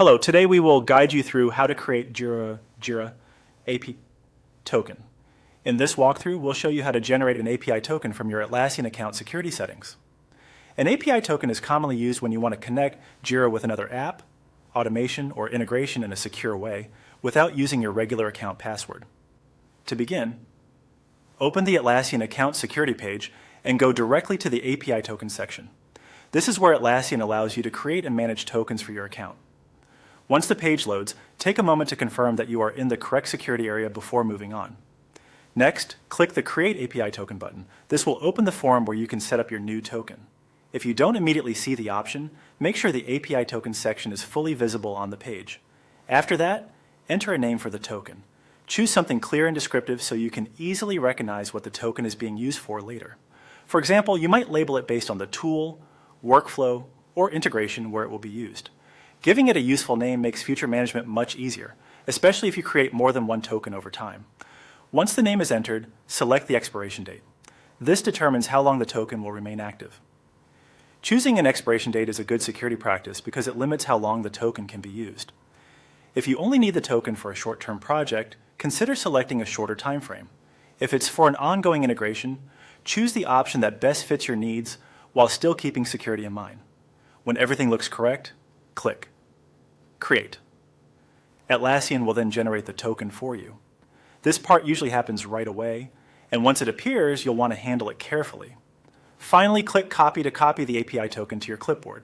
Hello, today we will guide you through how to create Jira API token. In this walkthrough, we'll show you how to generate an API token from your Atlassian account security settings. An API token is commonly used when you want to connect Jira with another app, automation, or integration in a secure way without using your regular account password. To begin, open the Atlassian account security page and go directly to the API token section. This is where Atlassian allows you to create and manage tokens for your account. Once the page loads, take a moment to confirm that you are in the correct security area before moving on. Next, click the Create API Token button. This will open the form where you can set up your new token. If you don't immediately see the option, make sure the API Token section is fully visible on the page. After that, enter a name for the token. Choose something clear and descriptive so you can easily recognize what the token is being used for later. For example, you might label it based on the tool, workflow, or integration where it will be used. Giving it a useful name makes future management much easier, especially if you create more than one token over time. Once the name is entered, select the expiration date. This determines how long the token will remain active. Choosing an expiration date is a good security practice because it limits how long the token can be used. If you only need the token for a short-term project, consider selecting a shorter time frame. If it's for an ongoing integration, choose the option that best fits your needs while still keeping security in mind. When everything looks correct, click Create. Atlassian will then generate the token for you. This part usually happens right away, and once it appears, you'll want to handle it carefully. Finally, click Copy to copy the API token to your clipboard.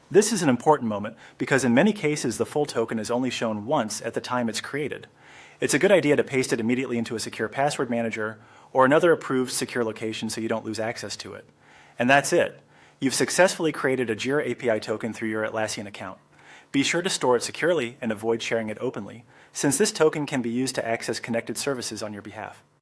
This is an important moment because in many cases the full token is only shown once at the time it's created. It's a good idea to paste it immediately into a secure password manager or another approved secure location so you don't lose access to it. And that's it. You've successfully created a Jira API token through your Atlassian account. Be sure to store it securely and avoid sharing it openly, since this token can be used to access connected services on your behalf.